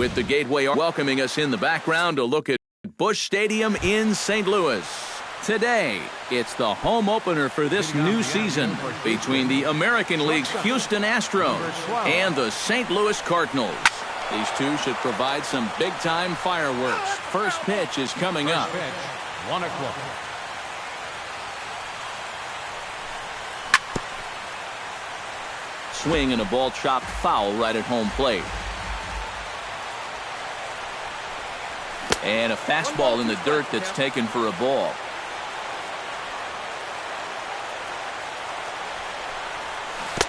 With the Gateway welcoming us in the background to look at Busch Stadium in St. Louis. Today, it's the home opener for this new season between the American League's Houston Astros and the St. Louis Cardinals. These two should provide some big-time fireworks. First pitch is coming up. 1 o'clock. Swing and a ball chopped foul right at home plate. And a fastball in the dirt that's taken for a ball.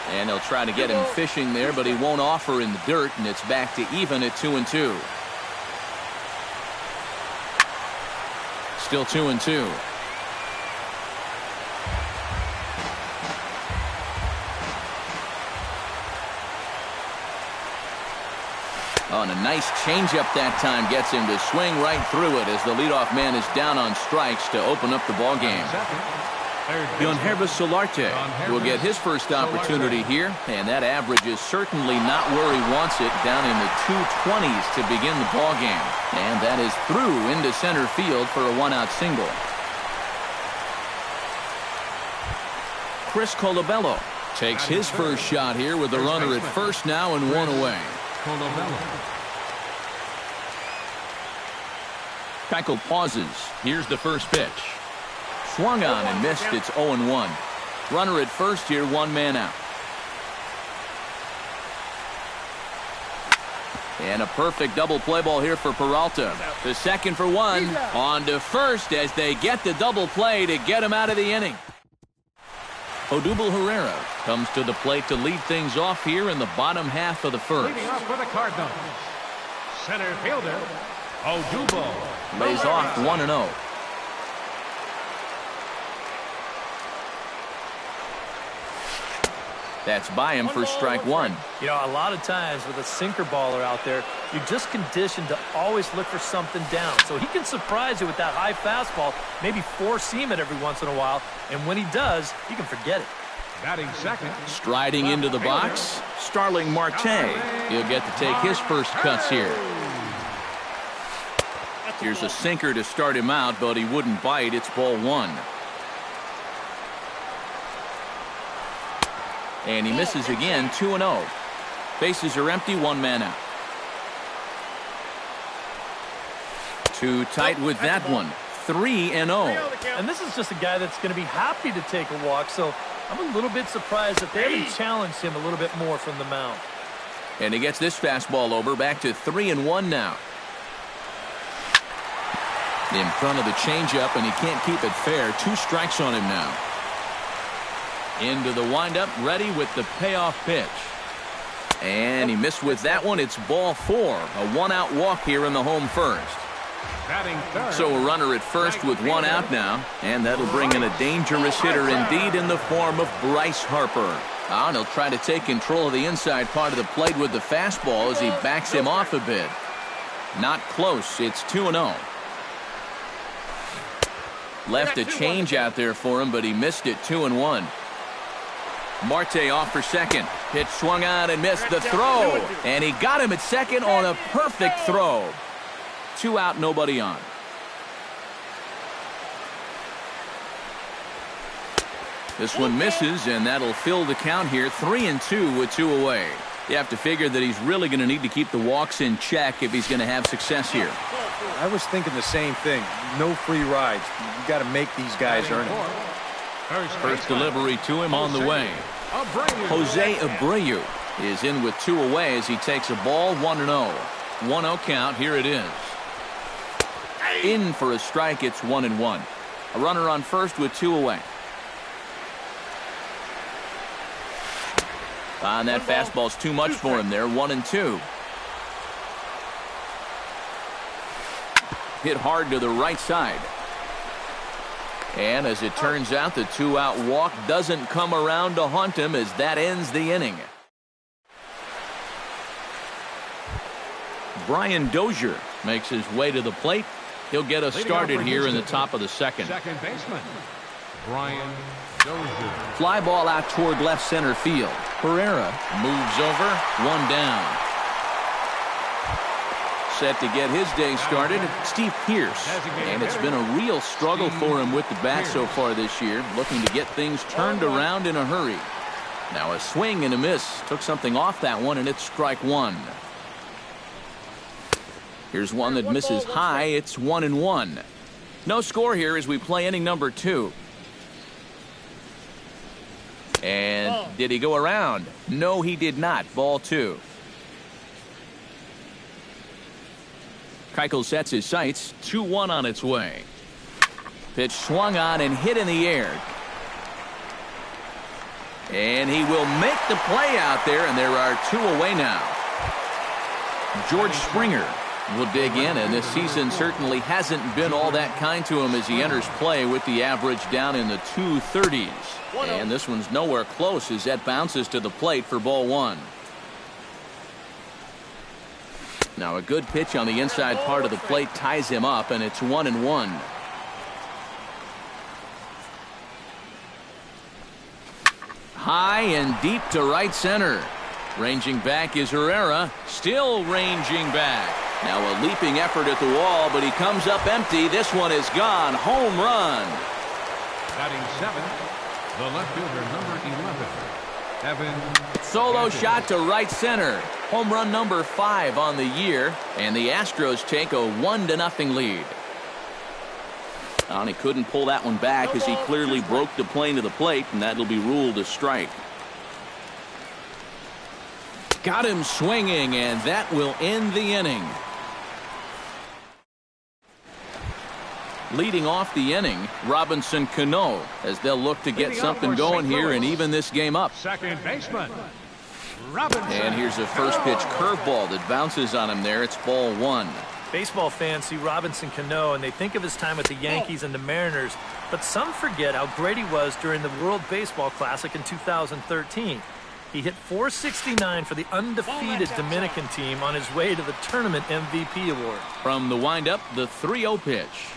And they'll try to get him fishing there, but he won't offer in the dirt, and it's back to even at 2-2. Still 2-2. Oh, and a nice changeup that time gets him to swing right through it as the leadoff man is down on strikes to open up the ball game. Yonhervis Solarte will get his first opportunity here, and that average is certainly not where he wants it, down in the 220s to begin the ball game. And that is through into center field for a one-out single. Chris Colabello takes his first shot here with the runner at first now and one away. Keuchel pauses. Here's the first pitch. Swung on and missed. It's 0-1. Runner at first here, one man out. And a perfect double play ball here for Peralta. The second for one. On to first as they get the double play to get him out of the inning. Odubel Herrera comes to the plate to lead things off here in the bottom half of the first. Leading off for the Cardinals, center fielder Odubel. Lays off 1-0. That's by him for strike one. You know, a lot of times with a sinker baller out there, you're just conditioned to always look for something down. So he can surprise you with that high fastball, maybe four-seam it every once in a while, and when he does, you can forget it. Batting second. Striding into the box, Starling Marte. He'll get to take his first cuts here. Here's a sinker to start him out, but he wouldn't bite. It's ball one. And he misses again, 2-0. Bases are empty, one man out. Too tight with that one. 3-0. And this is just a guy that's going to be happy to take a walk, so I'm a little bit surprised that they haven't challenged him a little bit more from the mound. And he gets this fastball over, back to 3-1 now. In front of the changeup, and he can't keep it fair. 2 strikes on him now. Into the windup, ready with the payoff pitch. And he missed with that one. It's ball 4. A one-out walk here in the home first. So a runner at first with one out now. And that'll bring in a dangerous hitter indeed in the form of Bryce Harper. And he'll try to take control of the inside part of the plate with the fastball as he backs him off a bit. Not close. It's 2-0. Left a change out there for him, but he missed it. 2-1. Marte off for second. Pitch swung on and missed the throw. And he got him at second on a perfect throw. 2 out, nobody on. This one misses, and that'll fill the count here. 3-2 with 2 away. You have to figure that he's really going to need to keep the walks in check if he's going to have success here. I was thinking the same thing. No free rides. You got to make these guys earn it. First delivery to him on the way. Jose Abreu is in with 2 away as he takes a ball. 1-0. 1-0 count. Here it is. In for a strike. It's 1-1. A runner on first with 2 away. And that fastball's too much for him there. 1-2. Hit hard to the right side. And as it turns out, the 2-out walk doesn't come around to haunt him as that ends the inning. Brian Dozier makes his way to the plate. He'll get us started here in the top of the second. Second baseman, Brian Dozier. Fly ball out toward left center field. Herrera moves over, one down. set to get his day started, Steve Pierce. And it's been a real struggle for him with the bat so far this year, looking to get things turned around in a hurry. Now a swing and a miss. Took something off that one, and it's strike one. Here's one that misses high. It's 1-1. No score here as we play inning number 2. And did he go around? No, he did not. Ball 2. Keuchel sets his sights. 2-1 on its way. Pitch swung on and hit in the air. And he will make the play out there, and there are 2 away now. George Springer will dig in, and this season certainly hasn't been all that kind to him as he enters play with the average down in the 230s. And this one's nowhere close as that bounces to the plate for ball 1. Now a good pitch on the inside part of the plate ties him up, and it's 1-1. High and deep to right center. Ranging back is Herrera, still ranging back. Now a leaping effort at the wall, but he comes up empty. This one is gone. Home run. Batting 7th, the left fielder, number 11, Evan. Solo shot to right center. Home run number 5 on the year, and the Astros take a 1-0 lead. And he couldn't pull that one back as he clearly broke the plane to the plate, and that'll be ruled a strike. Got him swinging, and that will end the inning. Leading off the inning, Robinson Cano, as they'll look to get something going here and even this game up. Second baseman, Robinson. And here's a first pitch curveball that bounces on him there. It's ball 1. Baseball fans see Robinson Cano and they think of his time with the Yankees and the Mariners, but some forget how great he was during the World Baseball Classic in 2013. He hit .469 for the undefeated Dominican team on his way to the tournament MVP award. From the windup, the 3-0 pitch.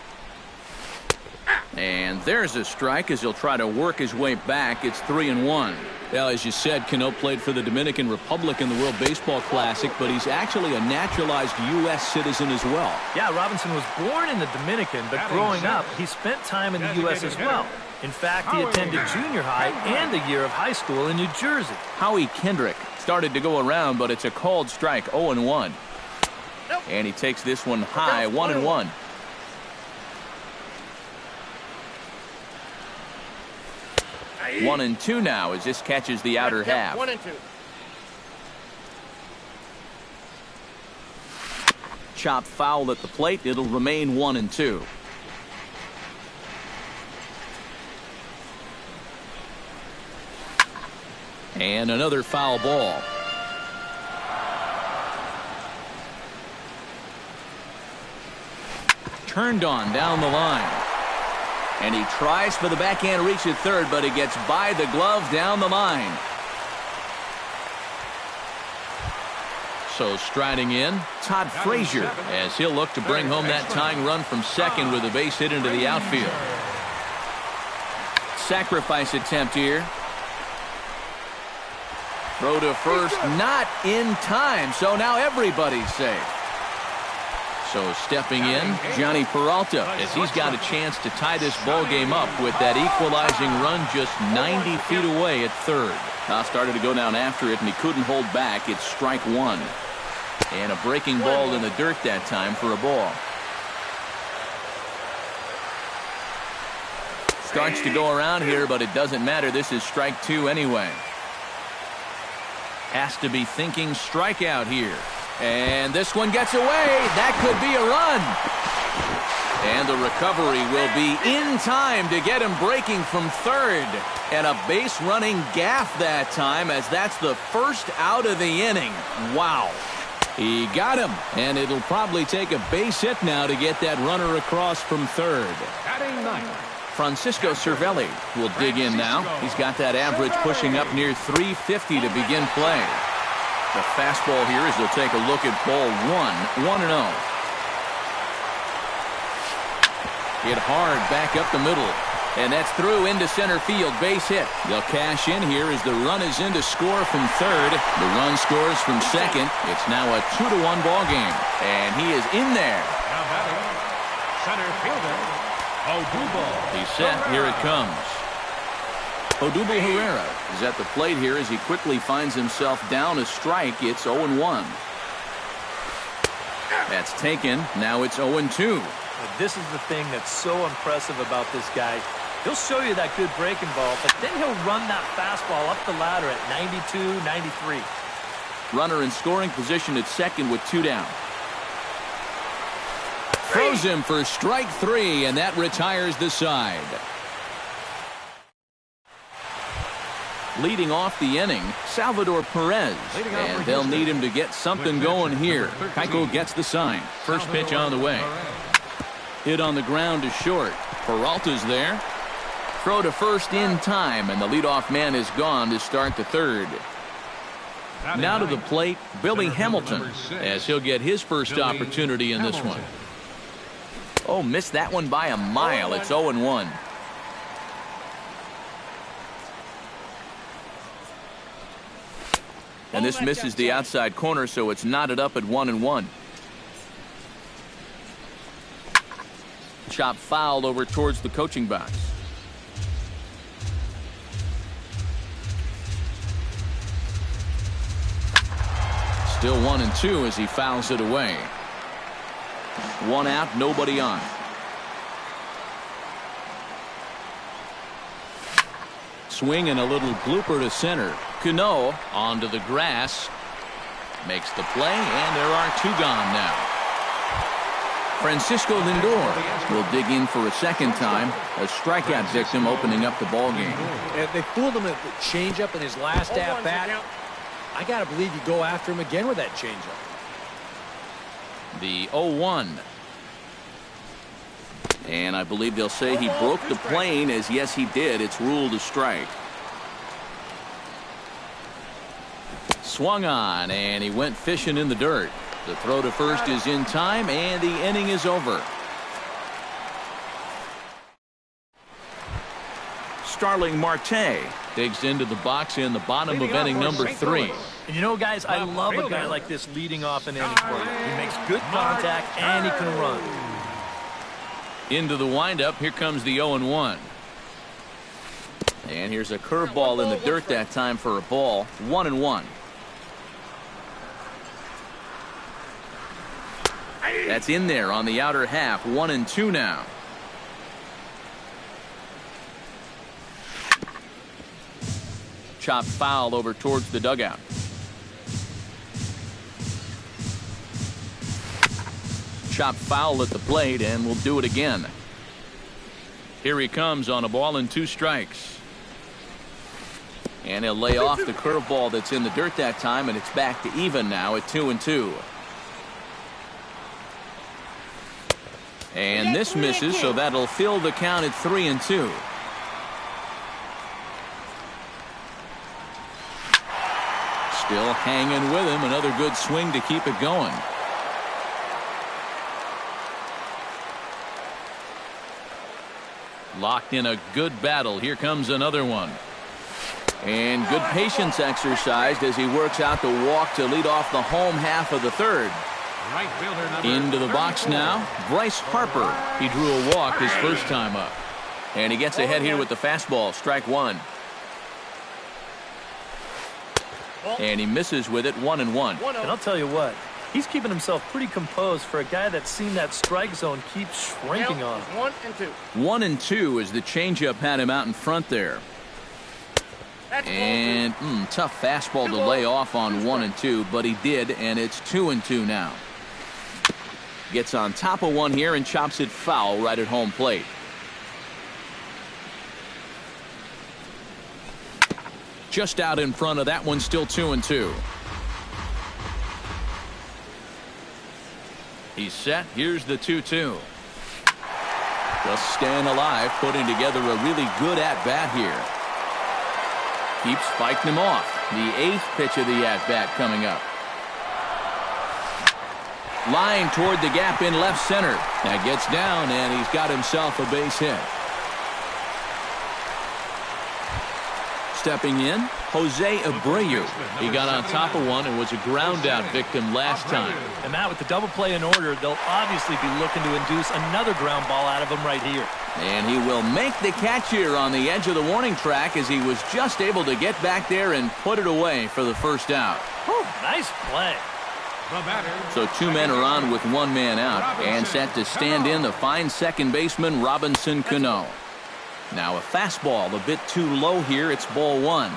And there's a strike as he'll try to work his way back. It's 3-1. Well, as you said, Cano played for the Dominican Republic in the World Baseball Classic, but he's actually a naturalized U.S. citizen as well. Yeah, Robinson was born in the Dominican, but growing up, he spent time in the U.S. as well. In fact, he attended junior high and a year of high school in New Jersey. Howie Kendrick started to go around, but it's a called strike, 0-1. And he takes this one high, 1-1. One and 2 now as this catches the outer half. 1-2. Chop foul at the plate. It'll remain 1-2. And another foul ball. Turned on down the line. And he tries for the backhand reach at third, but he gets by the glove down the line. So striding in, Todd Frazier, as he'll look to bring home that tying run from second with a base hit into the outfield. Sacrifice attempt here. Throw to first, not in time, so now everybody's safe. So stepping in, Johnny Peralta, as he's got a chance to tie this ball game up with that equalizing run just 90 feet away at third. Now started to go down after it, and he couldn't hold back. It's strike 1. And a breaking ball in the dirt that time for a ball. Starts to go around here, but it doesn't matter. This is strike 2 anyway. Has to be thinking strikeout here. And this one gets away. That could be a run. And the recovery will be in time to get him breaking from third. And a base running gaff that time, as that's the first out of the inning. Wow. He got him. And it'll probably take a base hit now to get that runner across from third. Batting 9th, Francisco Cervelli will dig in now. He's got that average pushing up near 350 to begin play. The fastball here as they'll take a look at ball 1, 1-0. Hit hard back up the middle. And that's through into center field, base hit. They'll cash in here as the run is in to score from third. The run scores from second. It's now a 2-1 ball game. And he is in there. Now batting, center fielder, Odubel. He's set. Here it comes. Odubel Herrera is at the plate here as he quickly finds himself down a strike. It's 0-1. That's taken. Now it's 0-2. This is the thing that's so impressive about this guy. He'll show you that good breaking ball, but then he'll run that fastball up the ladder at 92, 93. Runner in scoring position at second with 2 down. Throws him for strike 3, and that retires the side. Leading off the inning, Salvador Perez, and they'll need him to get something going here. Keiko gets the sign. First pitch on the way. Hit on the ground to short. Peralta's there. Throw to first in time, and the leadoff man is gone to start the third. Now to the plate, Billy Hamilton, as he'll get his first opportunity in this one. Oh, missed that one by a mile. It's 0-1. And this misses the outside corner, so it's knotted up at 1-1. Chop fouled over towards the coaching box. Still 1-2 as he fouls it away. 1 out, nobody on. Swing and a little blooper to center. Cano onto the grass. Makes the play, and there are 2 gone now. Francisco Lindor will dig in for a second time. A strikeout victim opening up the ball game. They fooled him at the changeup in his last at-bat. I got to believe you go after him again with that changeup. The 0-1. And I believe they'll say he broke the plane, as yes he did. It's ruled a strike. Swung on, and he went fishing in the dirt. The throw to first is in time, and the inning is over. Starling Marte digs into the box in the bottom of inning number 3. And you know, guys, I love a guy like this leading off an inning for you. He makes good contact, and he can run. Into the windup, here comes the 0-1. And here's a curveball in the dirt that time for a ball. 1-1. That's in there on the outer half. 1-2 now. Chopped foul over towards the dugout. Chopped foul at the plate, and we'll do it again. Here he comes on a ball and 2 strikes. And he'll lay off the curveball that's in the dirt that time, and it's back to even now at 2-2. And this misses, so that'll fill the count at 3-2. Still hanging with him. Another good swing to keep it going. Locked in a good battle. Here comes another one. And good patience exercised as he works out the walk to lead off the home half of the third. Right fielder number Into the box now, Bryce Harper. He drew a walk his first time up. And he gets ahead here with the fastball. Strike 1. And he misses with it. 1-1. And I'll tell you what, he's keeping himself pretty composed for a guy that's seen that strike zone keep shrinking on him. 1-2 as the changeup had him out in front there. And tough fastball to lay off on 1-2, but he did, and it's 2-2 now. Gets on top of one here and chops it foul right at home plate. Just out in front of that one, still 2-2. He's set. Here's the 2-2. Just staying alive, putting together a really good at-bat here. Keeps fighting him off. The 8th pitch of the at-bat coming up. Line toward the gap in left center. That gets down, and he's got himself a base hit. stepping in, Jose Abreu. He got on top of one and was a ground-out victim last time. And Matt, with the double play in order, they'll obviously be looking to induce another ground ball out of him right here. And he will make the catch here on the edge of the warning track as he was just able to get back there and put it away for the first out. Whew, nice play. So two men are on with one man out, and set to stand in the fine second baseman Robinson Cano. Now a fastball a bit too low here. It's ball one.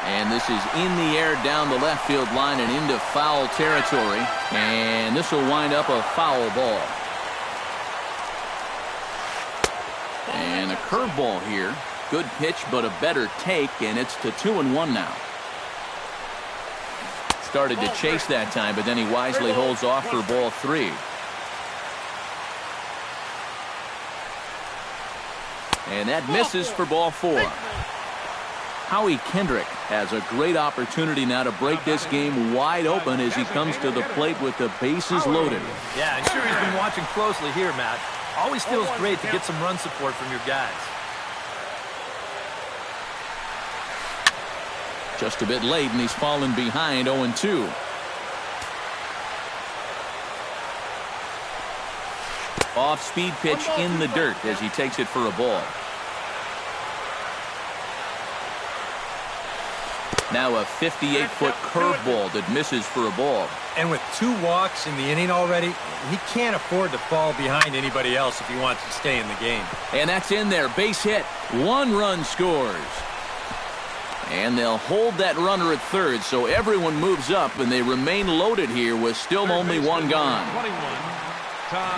And this is in the air down the left field line and into foul territory. And this will wind up a foul ball. And a curveball here. Good pitch, but a better take, and it's to 2-1 now. Started to chase that time, but then he wisely holds off for ball three. And that misses for ball four. Howie Kendrick has a great opportunity now to break this game wide open as he comes to the plate with the bases loaded. Yeah, I'm sure he's been watching closely here, Matt. Always feels great to get some run support from your guys. Just a bit late, and he's fallen behind 0-2. Off-speed pitch in the dirt as he takes it for a ball. Now a 58-foot curveball that misses for a ball. And with 2 walks in the inning already, he can't afford to fall behind anybody else if he wants to stay in the game. And that's in there. Base hit. 1 run scores. And they'll hold that runner at third, so everyone moves up, and they remain loaded here with still only 1 gone.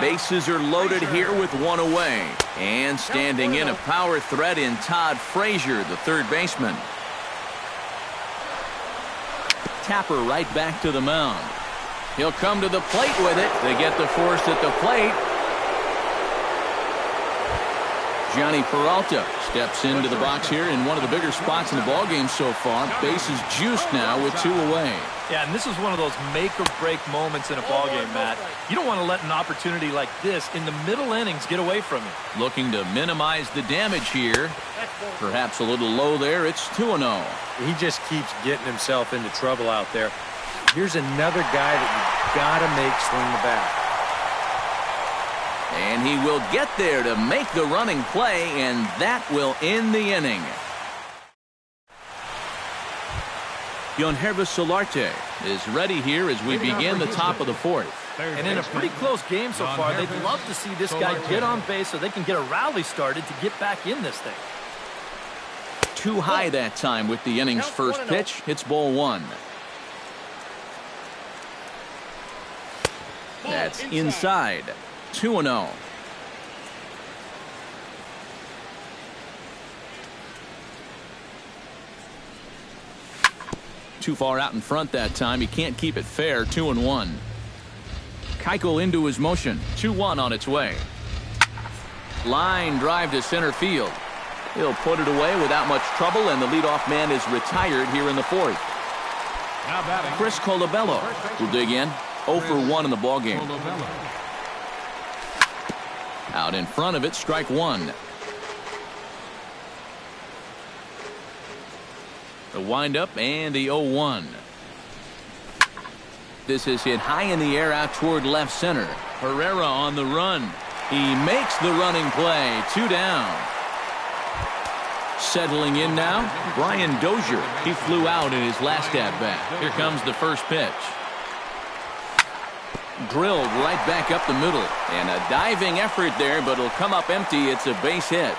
Bases are loaded here with 1 away. And standing in a power threat in Todd Frazier, the third baseman. Tapper right back to the mound. He'll come to the plate with it. They get the force at the plate. Johnny Peralta steps into the box here in one of the bigger spots in the ballgame so far. Bases juiced now with 2 away. Yeah, and this is one of those make-or-break moments in a ballgame, Matt. You don't want to let an opportunity like this in the middle innings get away from you. Looking to minimize the damage here. Perhaps a little low there. It's 2-0. He just keeps getting himself into trouble out there. Here's another guy that you gotta make swing the bat. And he will get there to make the running play, and that will end the inning. Yonhervis Solarte is ready here as we begin the top of the 4th. And in a pretty close game so far, they'd love to see this guy get on base so they can get a rally started to get back in this thing. Too high that time with the inning's first pitch. It's ball 1. That's inside. 2-0. Too far out in front that time. He can't keep it fair. 2-1. Keuchel into his motion. 2-1 on its way. Line drive to center field. He'll put it away without much trouble, and the leadoff man is retired here in the 4th. Chris Colabello will dig in. 0 for 1 in the ballgame. Out in front of it, strike 1. The windup and the 0-1. This is hit high in the air out toward left center. Herrera on the run. He makes the running play. 2 down. Settling in now, Brian Dozier. He flew out in his last at-bat. Here comes the first pitch. Drilled right back up the middle. And a diving effort there, but it'll come up empty. It's a base hit.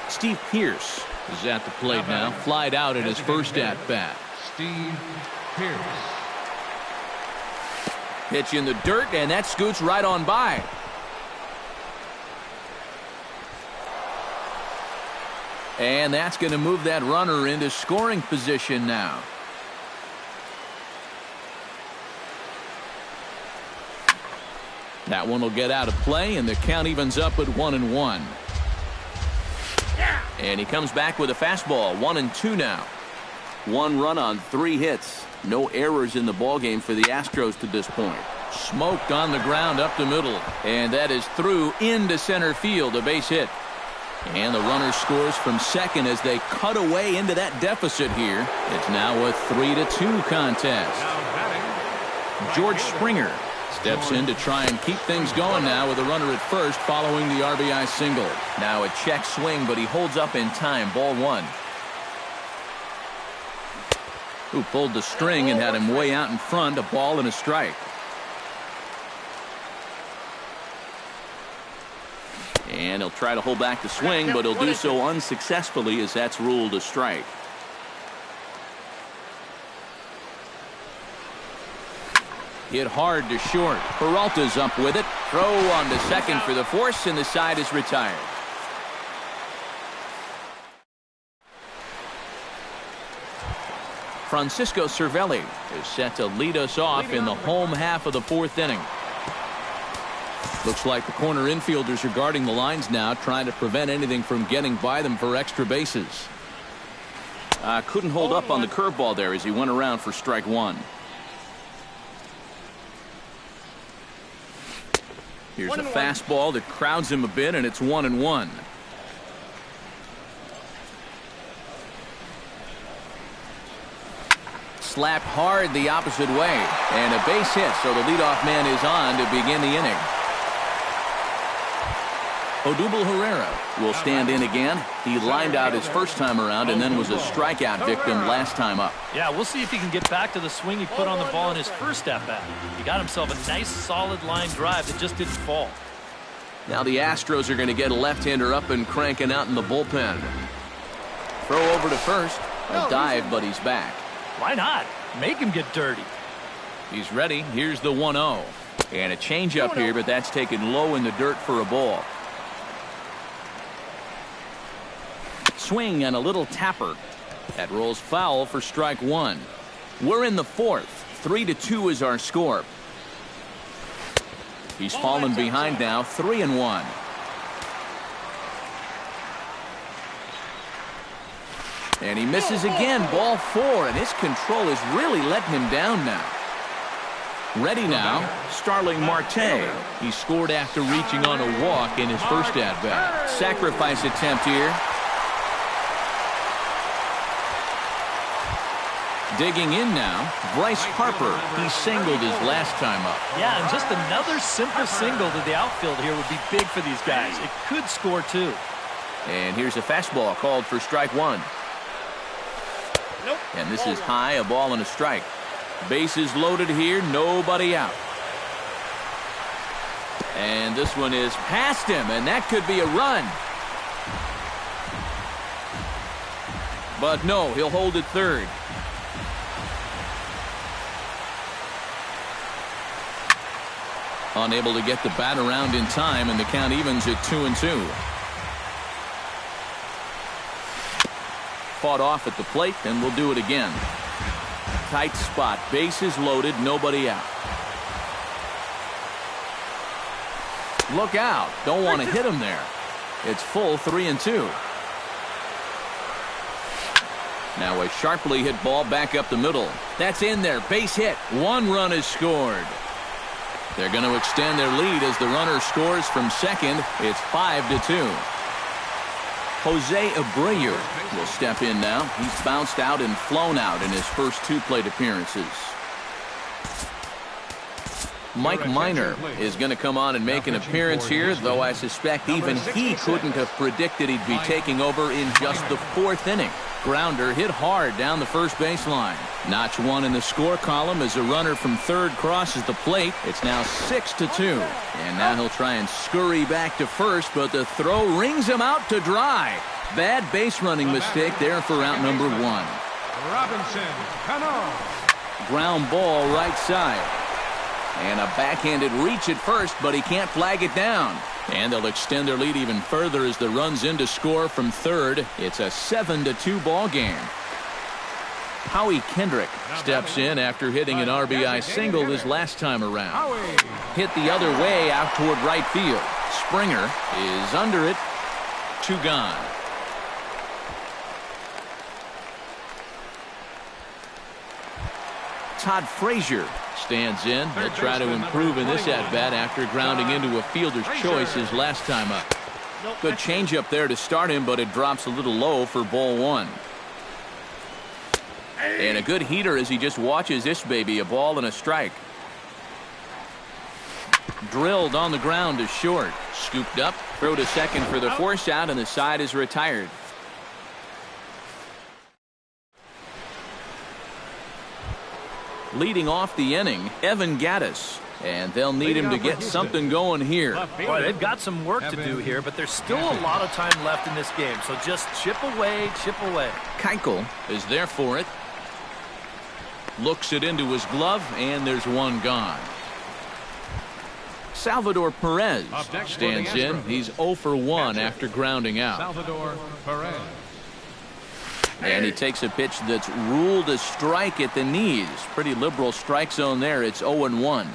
Steve Pearce is at the plate now. Flied out at his first at-bat. Steve Pearce. Pitch in the dirt, and that scoots right on by. And that's going to move that runner into scoring position now. That one will get out of play, and the count evens up at 1-1. And he comes back with a fastball. 1-2 now. 1 run on 3 hits. No errors in the ballgame for the Astros to this point. Smoked on the ground up the middle. And that is through into center field, a base hit. And the runner scores from second as they cut away into that deficit here. It's now a 3-2 contest. George Springer steps in to try and keep things going now with a runner at first following the RBI single. Now a check swing, but he holds up in time. Ball one. Who pulled the string and had him way out in front. A ball and a strike. And he'll try to hold back the swing, but he'll do so unsuccessfully as that's ruled a strike. Hit hard to short. Peralta's up with it. Throw on to second for the force, and the side is retired. Francisco Cervelli is set to lead us off in the home half of the fourth inning. Looks like the corner infielders are guarding the lines now, trying to prevent anything from getting by them for extra bases. Couldn't hold up on the curveball there as he went around for strike one. Here's a fastball that crowds him a bit, and it's 1-1. Slapped hard the opposite way, and a base hit, so the leadoff man is on to begin the inning. Odubel Herrera will stand in again. He lined out his first time around and then was a strikeout victim last time up. Yeah, we'll see if he can get back to the swing he put on the ball in his first at-bat. He got himself a nice solid line drive that just didn't fall. Now the Astros are going to get a left-hander up and cranking out in the bullpen. Throw over to first. A dive, but he's back. Why not? Make him get dirty. He's ready. Here's the 1-0. And a changeup here, but that's taken low in the dirt for a ball. Swing and a little tapper. That rolls foul for strike one. We're in the fourth. 3-2 is our score. He's fallen behind now, 3-1. And he misses again, ball four, and his control is really letting him down now. Ready now, Starling Marte. He scored after reaching on a walk in his first at-bat. Sacrifice attempt here. Digging in now, Bryce Harper. He singled his last time up. Yeah, and just another simple single to the outfield here would be big for these guys. It could score too. And here's a fastball called for strike one. And this is high, a ball and a strike. Bases loaded here, nobody out. And this one is past him, and that could be a run. But no, he'll hold it third. Unable to get the bat around in time, and the count evens at 2-2. Fought off at the plate, and we'll do it again. Tight spot, bases loaded, nobody out. Look out, don't want to hit him there. It's full 3-2. Now a sharply hit ball back up the middle. That's in there, base hit. One run is scored. They're going to extend their lead as the runner scores from second. It's 5-2. Jose Abreu will step in now. He's bounced out and flown out in his first two plate appearances. Mike Minor is going to come on and make an appearance here, though I suspect even he couldn't have predicted he'd be taking over in just the fourth inning. Grounder hit hard down the first baseline. Notch one in the score column as a runner from third crosses the plate. It's now 6-2. And now he'll try and scurry back to first, but the throw rings him out to dry. Bad base running mistake there for out number one. Robinson, Cano. Ground ball right side. And a backhanded reach at first, but he can't flag it down. And they'll extend their lead even further as the run's in to score from third. It's a 7-2 ball game. Howie Kendrick steps in after hitting an RBI single his last time around. Hit the other way out toward right field. Springer is under it. 2 gone. Todd Frazier stands in. He'll try to improve in this at-bat after grounding into a fielder's choice his last time up. Good changeup there to start him, but it drops a little low for ball one. And a good heater as he just watches this baby, a ball and a strike. Drilled on the ground to short. Scooped up, throw to second for the force out, and the side is retired. Leading off the inning, Evan Gaddis. And they'll need him to get something going here. Boy, they've got some work to do here, but there's still a lot of time left in this game. So just chip away, chip away. Keuchel is there for it. Looks it into his glove, and there's one gone. Salvador Perez stands in. He's 0 for 1 after grounding out. Salvador Perez. And he takes a pitch that's ruled a strike at the knees. Pretty liberal strike zone there. It's 0-1.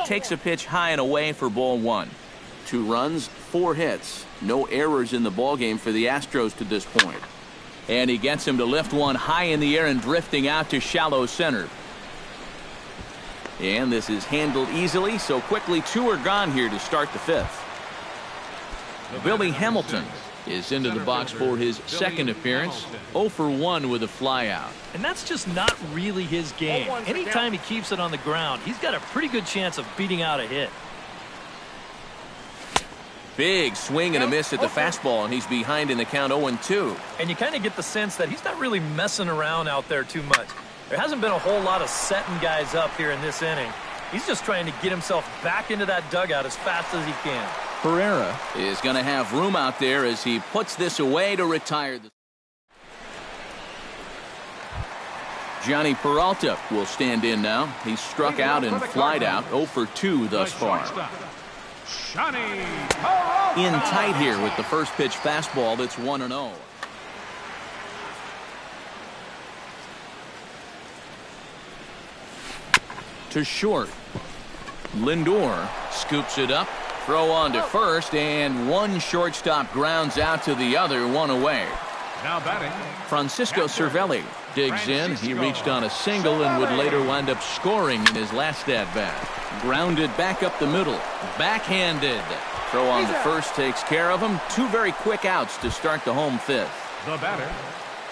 Takes a pitch high and away for ball one. 2 runs, 4 hits. No errors in the ballgame for the Astros to this point. And he gets him to lift one high in the air and drifting out to shallow center. And this is handled easily, so quickly 2 are gone here to start the 5th. Billy Hamilton is into the box for his second appearance. 0 for 1 with a flyout. And that's just not really his game. Anytime he keeps it on the ground, he's got a pretty good chance of beating out a hit. Big swing and a miss at the fastball, and he's behind in the count 0-2. And you kind of get the sense that he's not really messing around out there too much. There hasn't been a whole lot of setting guys up here in this inning. He's just trying to get himself back into that dugout as fast as he can. Pereira is going to have room out there as he puts this away to retire. Johnny Peralta will stand in now. He's struck out and flied out. 0 for 2 thus far. In tight here with the first pitch fastball that's 1-0. To short. Lindor scoops it up. Throw on to first, and one shortstop grounds out to the other, 1 away. Now batting, Francisco Cervelli digs in. He reached on a single and would later wind up scoring in his last at-bat. Grounded back up the middle. Backhanded. Throw on to first takes care of him. 2 very quick outs to start the home 5th. the batter,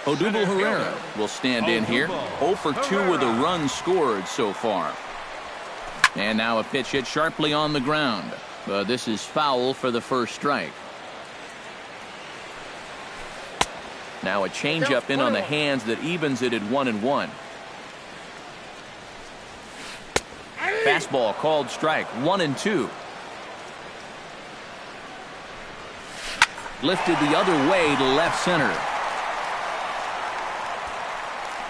Odubel Herrera will stand in here. 0 for 2 with a run scored so far. And now a pitch hit sharply on the ground. But this is foul for the first strike. Now a changeup in on the hands that evens it at 1-1. Fastball called strike. 1-2. Lifted the other way to left center.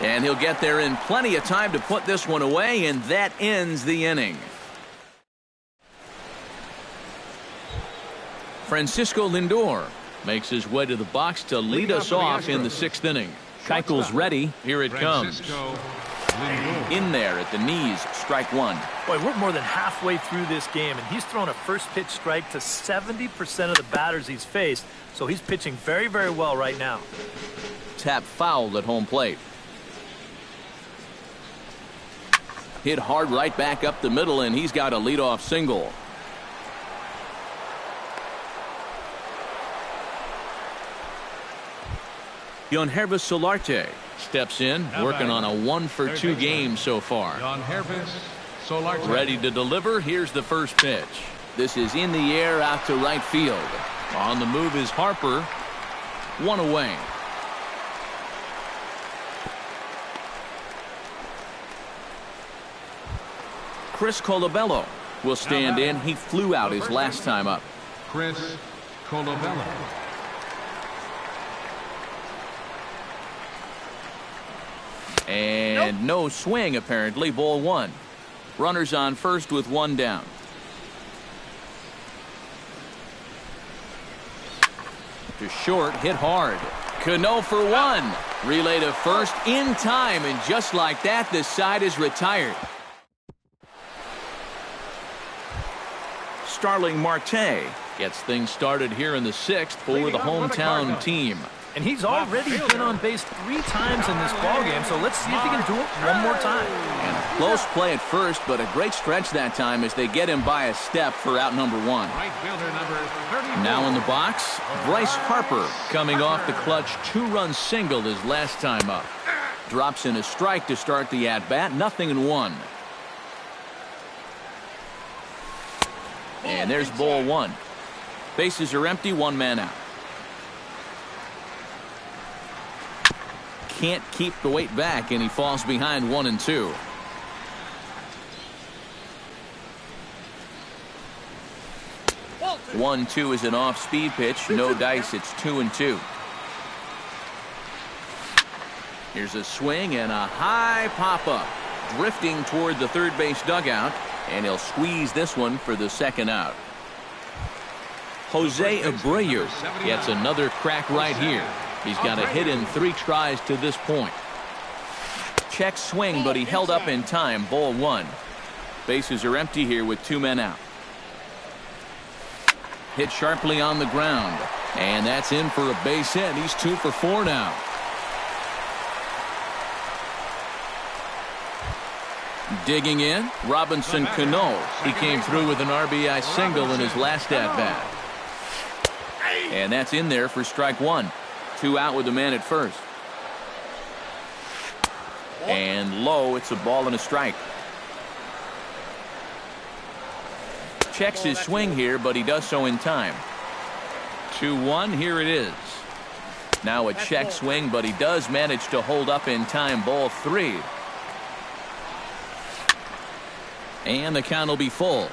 And he'll get there in plenty of time to put this one away, and that ends the inning. Francisco Lindor makes his way to the box to lead us off in the 6th inning. Keuchel's ready. Here it comes. In there at the knees, strike 1. Boy, we're more than halfway through this game, and he's thrown a first pitch strike to 70% of the batters he's faced, so he's pitching very, very well right now. Tap fouled at home plate. Hit hard right back up the middle, and he's got a leadoff single. Yangervis Solarte steps in, working on a 1 for 2 game so far. Yangervis Solarte. Ready to deliver. Here's the first pitch. This is in the air out to right field. On the move is Harper. 1 away. Chris Colabello will stand in. He flew out his last time up. Chris Colabello. And no swing, apparently. Ball 1. Runners on first with 1 down. To short, hit hard. Cano for 1. Relay to first in time, and just like that, the side is retired. Starling Marte gets things started here in the 6th for the hometown team. And he's already been on base 3 times in this ballgame, so let's see if he can do it one more time. And a close play at first, but a great stretch that time as they get him by a step for out number 1. Right fielder number 34. Now in the box, Bryce Harper coming off the clutch 2-run single his last time up. Drops in a strike to start the at-bat, 0-1. And there's ball 1. Bases are empty, 1 man out. Can't keep the weight back, and he falls behind 1-2. One, 2 is an off-speed pitch. No dice. It's 2-2. Here's a swing and a high pop-up. Drifting toward the third base dugout, and he'll squeeze this one for the second out. Jose Abreu gets another crack right here. He's got a hit in 3 tries to this point. Check swing, but he held up in time. Ball 1. Bases are empty here with 2 men out. Hit sharply on the ground, and that's in for a base hit. He's 2 for 4 now. Digging in, Robinson Cano. He came through with an RBI single in his last at-bat. And that's in there for strike 1. 2 out with the man at first. And low, it's a ball and a strike. Checks his swing here, but he does so in time. 2-1, here it is. Now a check swing, but he does manage to hold up in time. Ball 3. And the count will be full.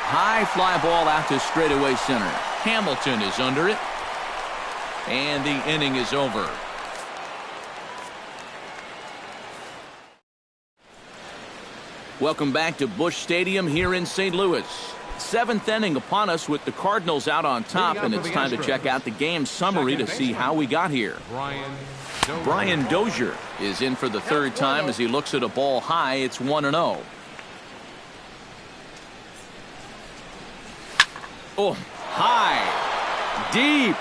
High fly ball out to straightaway center. Hamilton is under it. And the inning is over. Welcome back to Busch Stadium here in St. Louis. 7th inning upon us with the Cardinals out on top, and it's time to check out the game summary to see how we got here. Brian Dozier is in for the 3rd time as he looks at a ball high. It's 1-0. Oh, high, deep.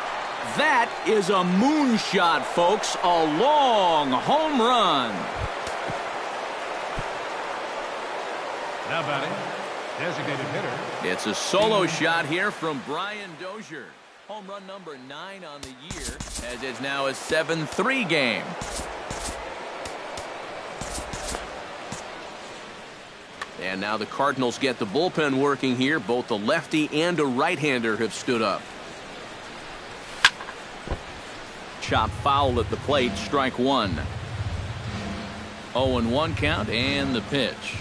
That is a moonshot, folks. A long home run. Now batting, designated hitter. It's a solo shot here from Brian Dozier. Home run number 9 on the year, as it's now a 7-3 game. And now the Cardinals get the bullpen working here. Both a lefty and a right-hander have stood up. Chop foul at the plate, strike 1. 0-1 count, and the pitch.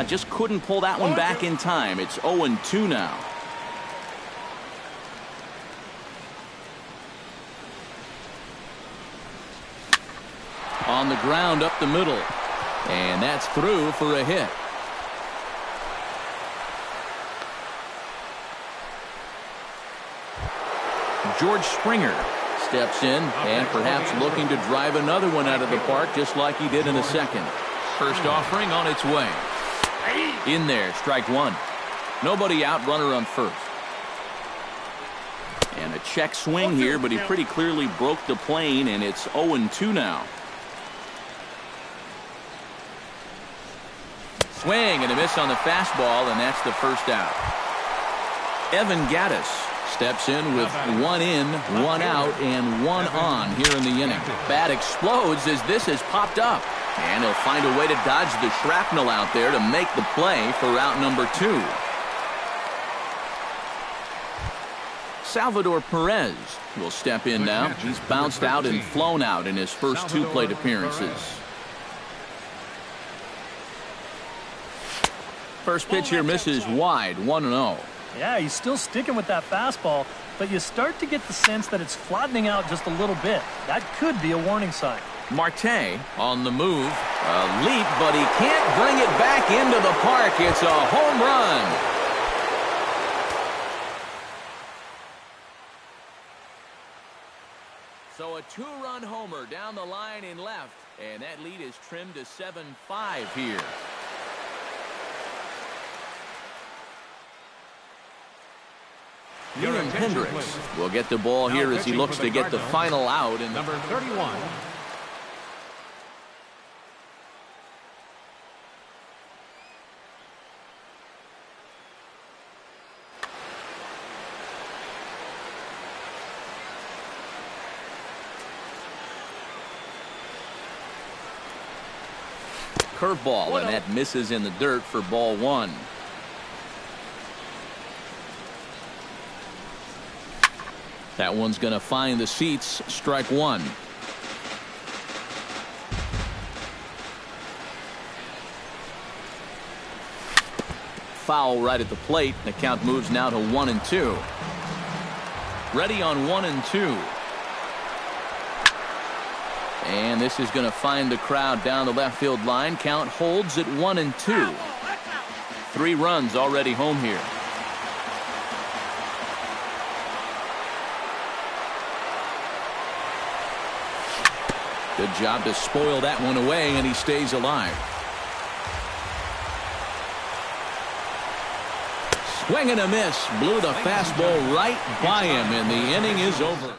Just couldn't pull that one back in time. It's 0-2 now. On the ground up the middle. And that's through for a hit. George Springer steps in and perhaps looking to drive another one out of the park just like he did in the second. First offering on its way. In there, strike 1. Nobody out, runner on first. And a check swing here, but he pretty clearly broke the plane, and it's 0-2 now. Swing and a miss on the fastball, and that's the first out. Evan Gattis steps in with 1 in, 1 out, and 1 on here in the inning. Bat explodes as this has popped up. And he'll find a way to dodge the shrapnel out there to make the play for out number 2. Salvador Perez will step in now. He's bounced out and flown out in his first 2 plate appearances. First pitch here misses wide, 1-0. Yeah, he's still sticking with that fastball, but you start to get the sense that it's flattening out just a little bit. That could be a warning sign. Marte on the move. A leap, but he can't bring it back into the park. It's a home run. So a 2-run homer down the line in left, and that lead is trimmed to 7-5 here. Liam Hendricks will get the ball here as he looks to get the final out. In number 31. Curveball, and that misses in the dirt for ball one. That one's going to find the seats. Strike one. Foul right at the plate. The count moves now to 1-2. Ready on 1-2. And this is going to find the crowd down the left field line. Count holds at 1-2. 3 runs already home here. Good job to spoil that one away, and he stays alive. Swing and a miss. Blew the fastball right by him, and the inning is over.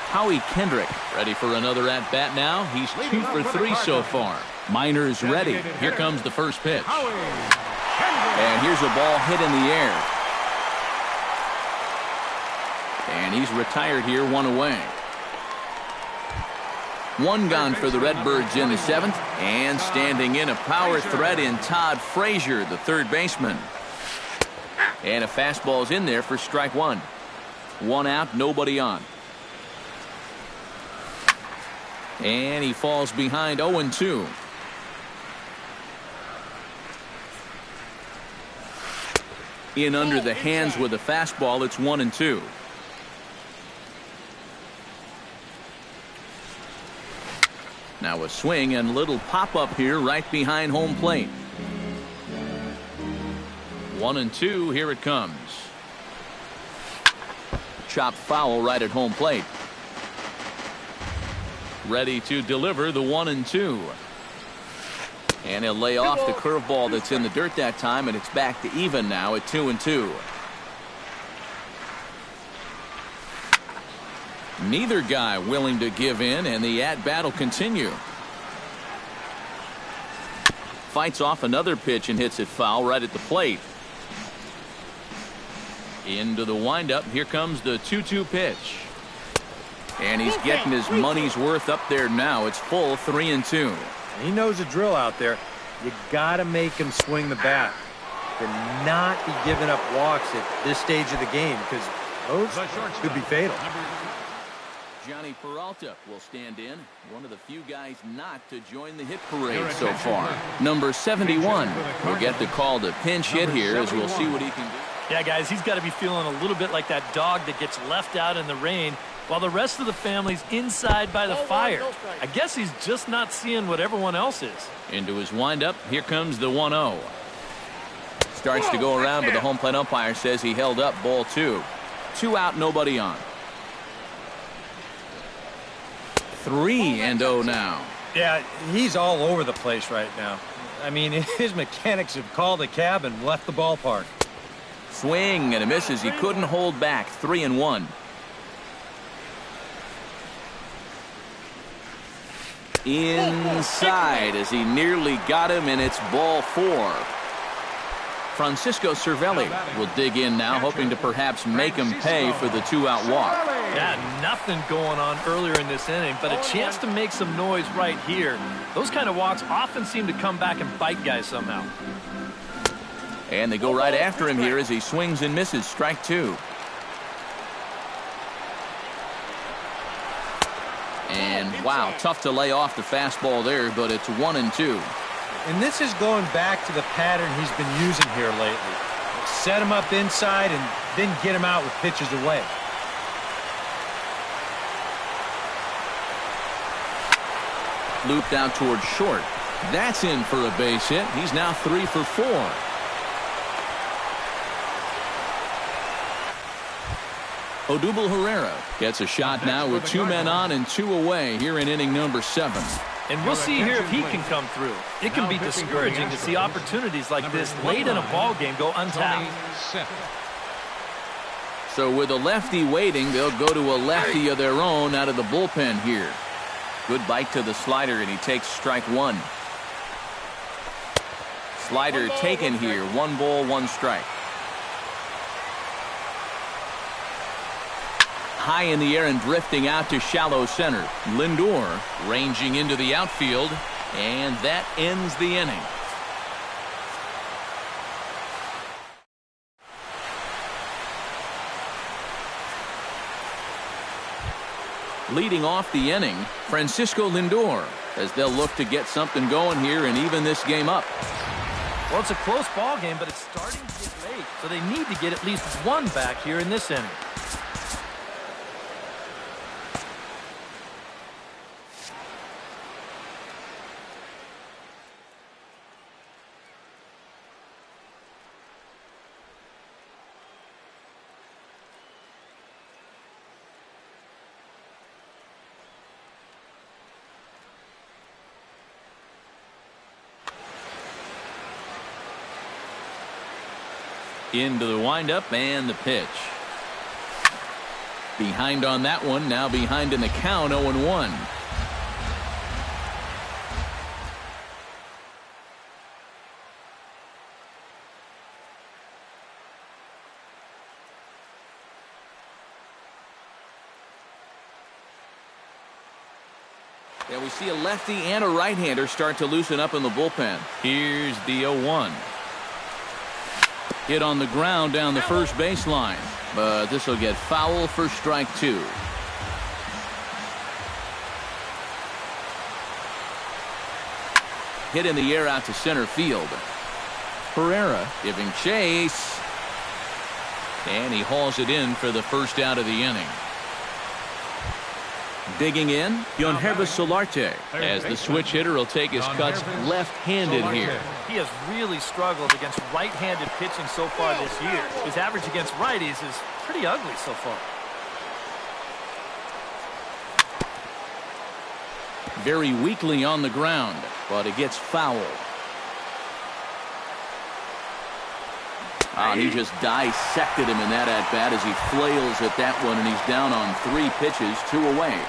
Howie Kendrick ready for another at-bat now. He's 2 for 3 so far. Miners ready. Here comes the first pitch. And here's a ball hit in the air. And he's retired here, 1 away. 1 gone for the Redbirds in the 7th. And standing in, a power threat in Todd Frazier, the third baseman. And a fastball's in there for strike 1. 1 out, nobody on. And he falls behind 0-2. In under the hands with a fastball, it's 1-2. Now a swing and little pop-up here right behind home plate. 1-2, here it comes. Chopped foul right at home plate. Ready to deliver the 1-2. And he'll lay off the curveball that's in the dirt that time, and it's back to even now at 2-2. Neither guy willing to give in, and the at-bat will continue. Fights off another pitch and hits it foul right at the plate. Into the windup. Here comes the 2-2 pitch. And he's getting his money's worth up there now. It's full 3-2. He knows the drill out there. You got to make him swing the bat. To not be giving up walks at this stage of the game, because those could be fatal. Johnny Peralta will stand in. One of the few guys not to join the hit parade so far. Number 71 will get the call to pinch hit here, as we'll see what he can do. Yeah, guys, he's got to be feeling a little bit like that dog that gets left out in the rain while the rest of the family's inside by the fire. I guess he's just not seeing what everyone else is. Into his windup. Here comes the 1-0. Starts to go around, but the home plate umpire says he held up ball 2. 2 out, nobody on. 3-0 now. Yeah, he's all over the place right now. I mean, his mechanics have called a cab and left the ballpark. Swing and a miss as he couldn't hold back. 3-1. Inside as he nearly got him, and it's ball 4. Francisco Cervelli will dig in now, hoping to perhaps make him pay for the 2-out walk. Yeah, nothing going on earlier in this inning, but a chance to make some noise right here. Those kind of walks often seem to come back and bite guys somehow. And they go right after him here as he swings and misses. Strike 2. And wow, tough to lay off the fastball there, but it's 1-2. And this is going back to the pattern he's been using here lately. Set him up inside and then get him out with pitches away. Looped out towards short. That's in for a base hit. He's now 3 for 4. Odubel Herrera gets a shot now with 2 men on and 2 away here in inning number 7. And we'll see here if he can come through. It can be discouraging to see opportunities like this late in a ball game go untapped. So with a lefty waiting, they'll go to a lefty of their own out of the bullpen here. Good bite to the slider, and he takes strike one. Slider taken here. 1 ball, 1 strike. High in the air and drifting out to shallow center. Lindor ranging into the outfield, and that ends the inning. Leading off the inning, Francisco Lindor, as they'll look to get something going here and even this game up. Well, it's a close ball game, but it's starting to get late, so they need to get at least one back here in this inning. Into the windup and the pitch. Behind on that one, now behind in the count, 0-1. And we see a lefty and a right-hander start to loosen up in the bullpen. Here's the 0-1. Hit on the ground down the first baseline, but this will get foul for strike 2. Hit in the air out to center field. Pereira giving chase, and he hauls it in for the first out of the inning. Digging in, Yonherbis Solarte, as the switch hitter will take his cuts left-handed here. He has really struggled against right-handed pitching so far this year. His average against righties is pretty ugly so far. Very weakly on the ground, but it gets foul. He just dissected him in that at-bat as he flails at that one, and he's down on 3 pitches, 2 away.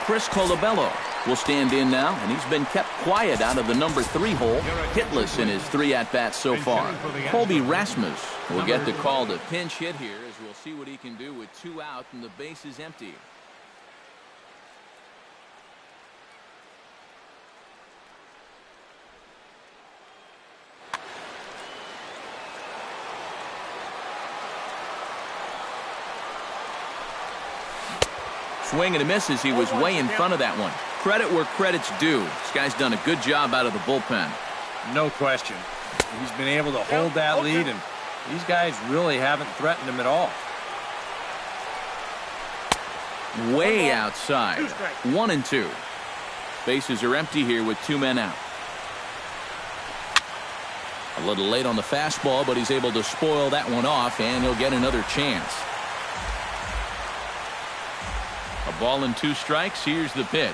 Chris Colabello will stand in now, and he's been kept quiet out of the number 3 hole, hitless in his 3 at-bats so far. Colby Rasmus will get the call to pinch hit here, as we'll see what he can do with 2 out and the base is empty. Swing and a miss as he was way in front of that one. Credit where credit's due. This guy's done a good job out of the bullpen. No question. He's been able to hold that lead, and these guys really haven't threatened him at all. Way outside. 1-2. Bases are empty here with 2 men out. A little late on the fastball, but he's able to spoil that one off, and he'll get another chance. A ball and 2 strikes. Here's the pitch.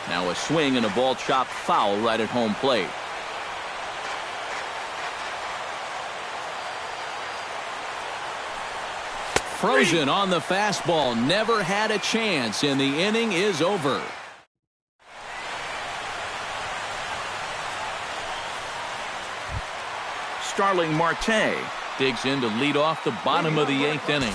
Now a swing and a ball chopped foul right at home plate. Frozen on the fastball. Never had a chance, and the inning is over. Starling Marte digs in to lead off the bottom of the 8th inning.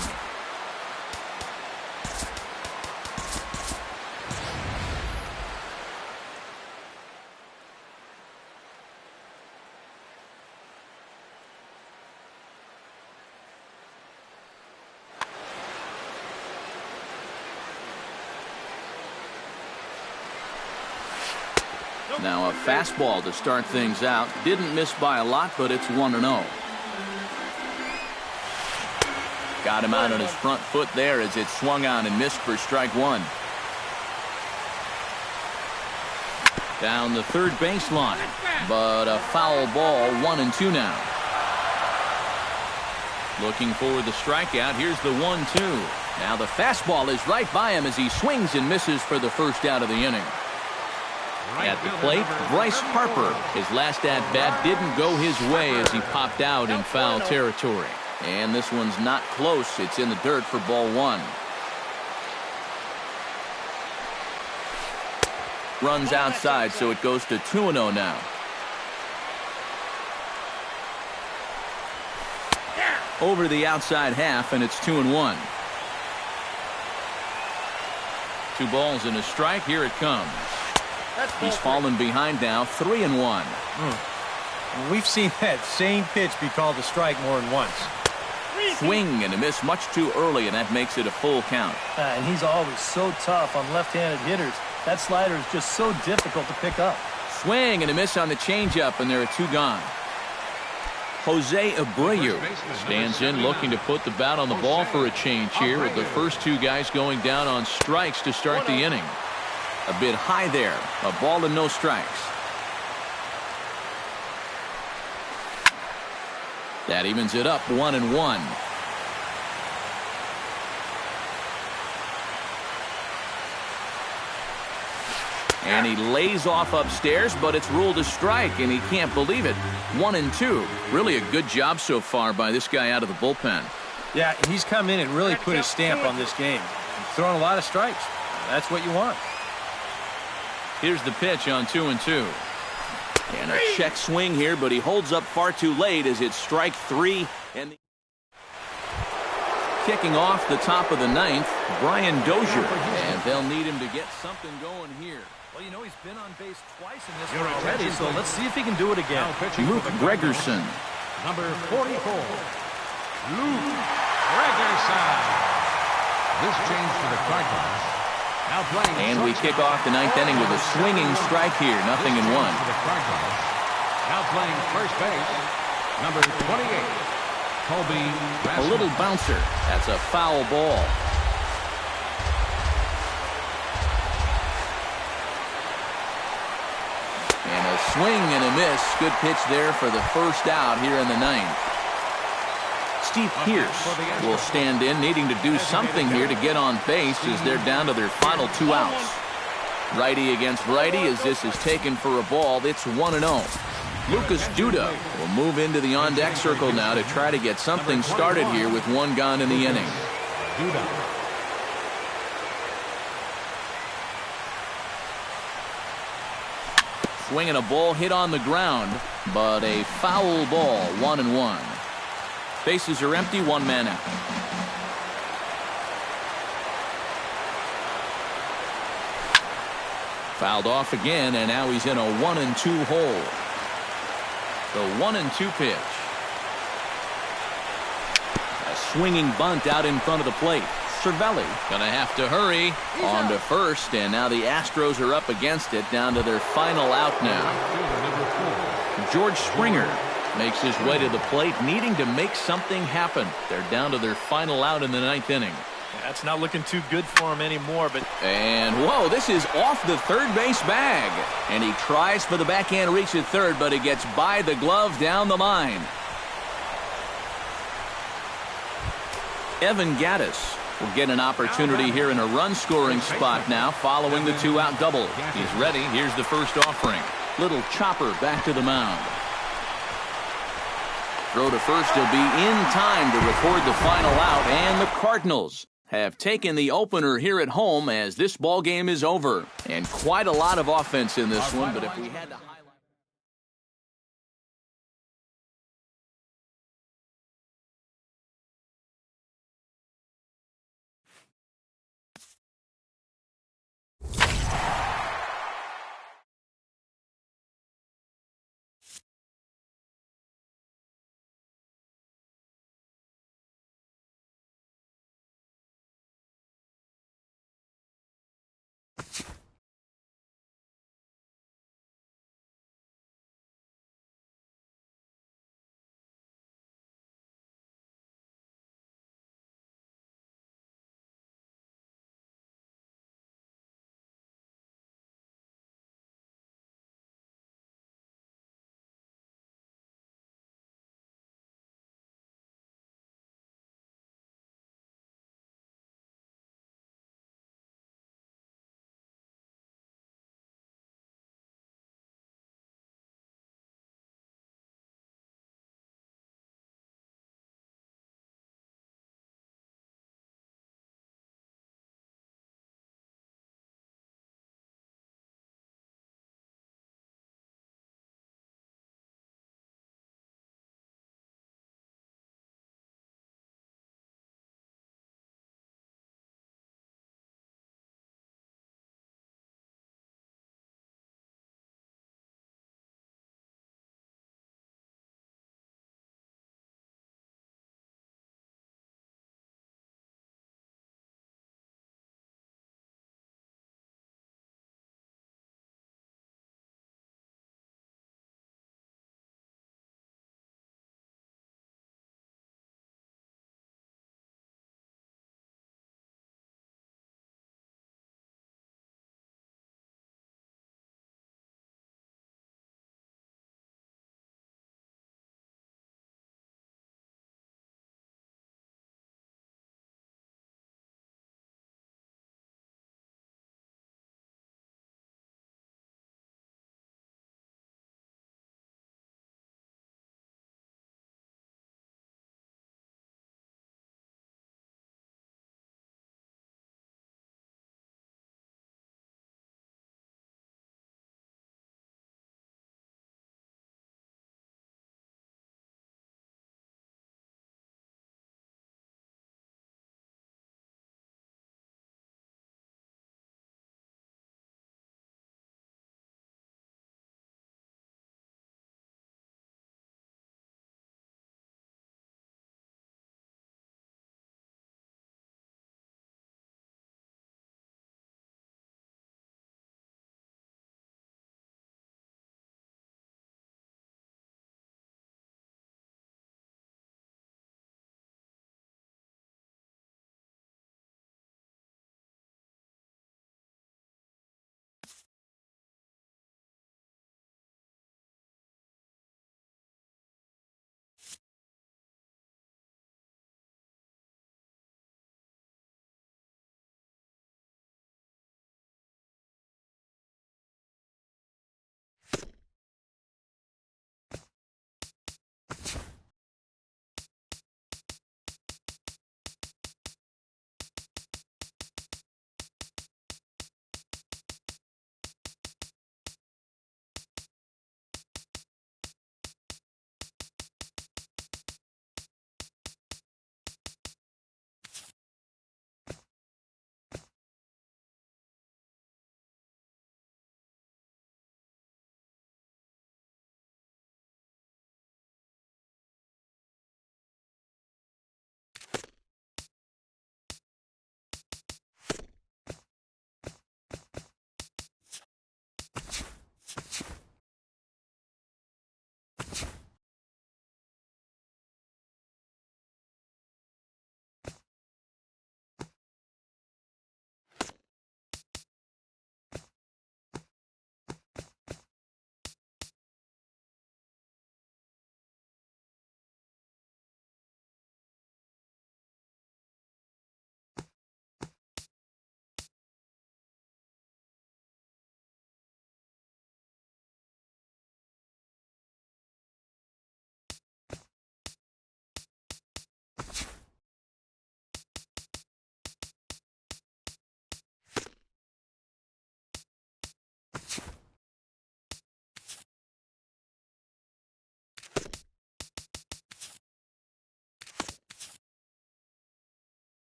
Now a fastball to start things out. Didn't miss by a lot, but it's 1-0. Got him out on his front foot there as it swung on and missed for strike 1. Down the third baseline, but a foul ball. 1-2 now. Looking for the strikeout. Here's the 1-2. Now the fastball is right by him as he swings and misses for the first out of the inning. At the plate, Bryce Harper. His last at-bat didn't go his way as he popped out in foul territory. And this one's not close. It's in the dirt for ball one. Runs outside, so it goes to 2-0 now. Over the outside half, and it's 2-1. 2 balls and a strike. Here it comes. He's fallen behind now, 3-1. We've seen that same pitch be called a strike more than once. Swing and a miss much too early, and that makes it a full count. And he's always so tough on left-handed hitters. That slider is just so difficult to pick up. Swing and a miss on the changeup, and there are 2 gone. Jose Abreu stands in looking to put the bat on the ball for a change here with the first 2 guys going down on strikes to start the inning. A bit high there. A ball and no strikes. That evens it up 1-1. And he lays off upstairs, but it's ruled a strike, and he can't believe it. 1-2. Really a good job so far by this guy out of the bullpen. Yeah, he's come in and really put his stamp on this game. He's throwing a lot of strikes. That's what you want. Here's the pitch on 2-2. And a check swing here, but he holds up far too late as it's strike 3. And kicking off the top of the 9th, Brian Dozier. And they'll need him to get something going here. Well, you know, he's been on base twice in this one already, so let's see if he can do it again. Luke Gregerson. Number 44, Luke Gregerson. This change for the Cardinals. Now playing. And we kick off the 9th inning with a swinging strike here. 0-1. For the Cardinals. Now playing first base, number 28, Colby Rasmus. A little bouncer. That's a foul ball. And a swing and a miss. Good pitch there for the first out here in the 9th. Steve Pearce will stand in, needing to do something here to get on base as they're down to their final 2 outs. Righty against righty as this is taken for a ball. It's 1-0. Lucas Duda will move into the on-deck circle now to try to get something started here with 1 gone in the inning. Swinging a ball hit on the ground, but a foul ball. 1-1. Bases are empty, 1 man out. Fouled off again, and now he's in a 1-2 hole. The 1-2 pitch. A swinging bunt out in front of the plate. Cervelli gonna have to hurry on to first, and now the Astros are up against it, down to their final out now. George Springer makes his way to the plate, needing to make something happen. They're down to their final out in the 9th inning. That's not looking too good for him anymore, but... And, whoa, this is off the third base bag. And he tries for the backhand reach at third, but it gets by the glove down the line. Evan Gattis will get an opportunity here in a run-scoring spot now following the 2-out double. He's ready. Here's the first offering. Little chopper back to the mound. Throw to first. He'll be in time to record the final out, and the Cardinals have taken the opener here at home as this ball game is over. And quite a lot of offense in this one, but if we had to...